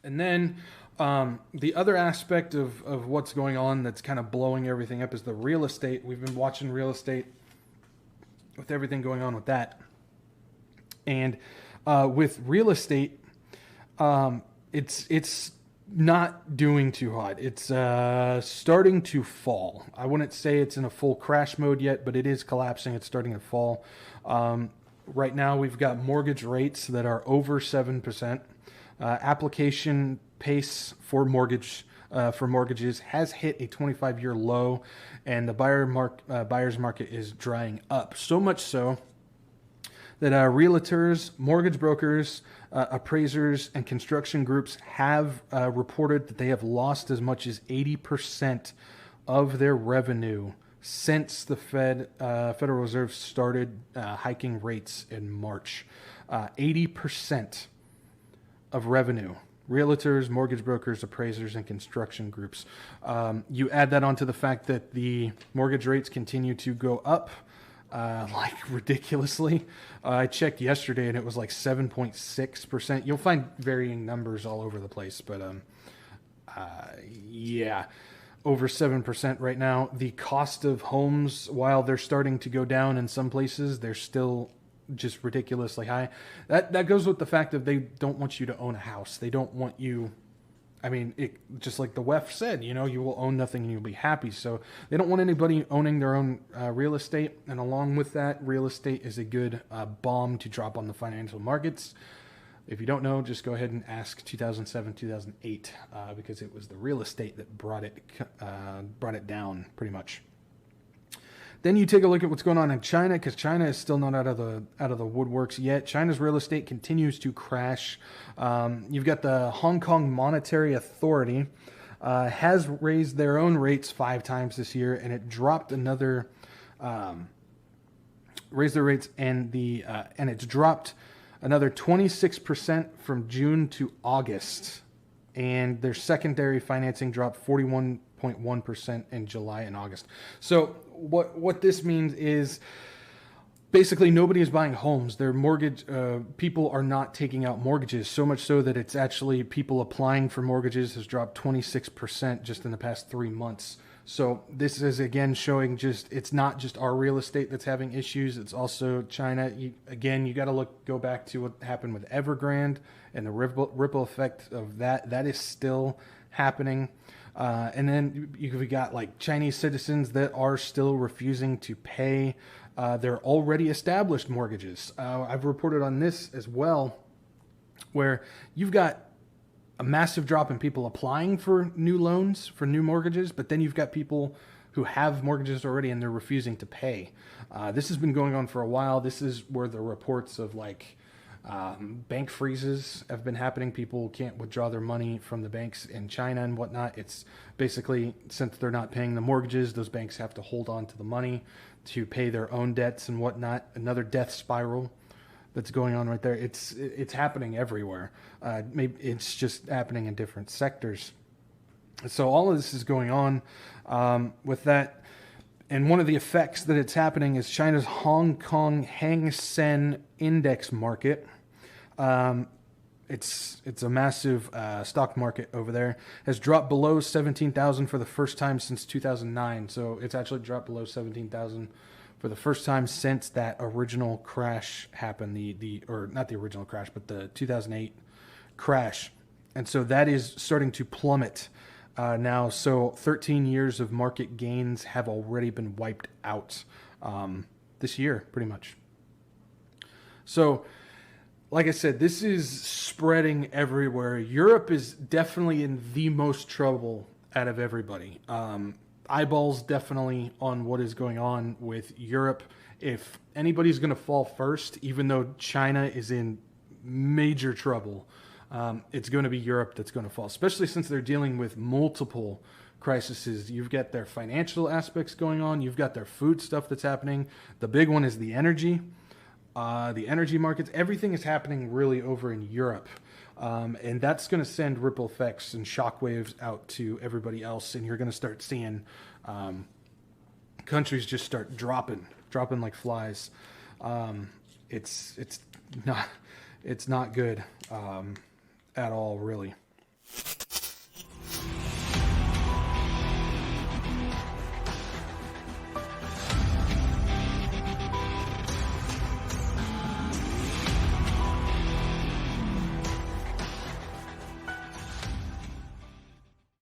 And then the other aspect of what's going on that's kind of blowing everything up is the real estate. We've been watching real estate with everything going on with that. And with real estate, it's not doing too hot. It's starting to fall. I wouldn't say it's in a full crash mode yet, but it is collapsing. It's starting to fall. Right now, we've got mortgage rates that are over 7%. Application pace for mortgages has hit a 25-year low, and the buyer's market is drying up. So much so that realtors, mortgage brokers, appraisers, and construction groups have reported that they have lost as much as 80% of their revenue since the Federal Reserve started hiking rates in March. 80% of revenue. Realtors, mortgage brokers, appraisers, and construction groups. You add that onto the fact that the mortgage rates continue to go up like ridiculously. I checked yesterday and it was like 7.6%. You'll find varying numbers all over the place, but yeah, over 7% right now. The cost of homes, while they're starting to go down in some places, they're still just ridiculously high. That goes with the fact that they don't want you to own a house. They don't want you. I mean, just like the WEF said, you will own nothing and you'll be happy. So they don't want anybody owning their own real estate. And along with that, real estate is a good bomb to drop on the financial markets. If you don't know, just go ahead and ask 2007, 2008, because it was the real estate that brought it down pretty much. Then you take a look at what's going on in China, because China is still not out of the woodworks yet. China's real estate continues to crash. You've got the Hong Kong Monetary Authority has raised their own rates 5 times this year, and it dropped another raised their rates, and it's dropped another 26% from June to August, and their secondary financing dropped 41.1% in July and August. So what this means is basically nobody is buying homes. Their mortgage people are not taking out mortgages, so much so that it's actually people applying for mortgages has dropped 26% just in the past 3 months. So this is again showing it's not just our real estate that's having issues. It's also China. You got to go back to what happened with Evergrande and the ripple effect of that. That is still happening. And then we got like Chinese citizens that are still refusing to pay their already established mortgages. I've reported on this as well, where you've got a massive drop in people applying for new loans, for new mortgages, but then you've got people who have mortgages already and they're refusing to pay. This has been going on for a while. This is where the reports of bank freezes have been happening. People can't withdraw their money from the banks in China and whatnot. It's basically, since they're not paying the mortgages, those banks have to hold on to the money to pay their own debts and whatnot. Another death spiral that's going on right there. It's happening everywhere. Maybe it's just happening in different sectors. So all of this is going on with that. And one of the effects that it's happening is China's Hong Kong Hang Seng Index market. It's a massive stock market over there. Has dropped below 17,000 for the first time since 2009. So it's actually dropped below 17,000 for the first time since that original crash happened. Or not the original crash, but the 2008 crash. And so that is starting to plummet now. So 13 years of market gains have already been wiped out this year, pretty much. So, like I said, this is spreading everywhere. Europe is definitely in the most trouble out of everybody. Eyeballs definitely on what is going on with Europe. If anybody's going to fall first, even though China is in major trouble, it's going to be Europe that's going to fall, especially since they're dealing with multiple crises. You've got their financial aspects going on. You've got their food stuff that's happening. The big one is the energy markets. Everything is happening really over in Europe. And that's going to send ripple effects and shockwaves out to everybody else. And you're going to start seeing countries just start dropping like flies. It's not good at all, really.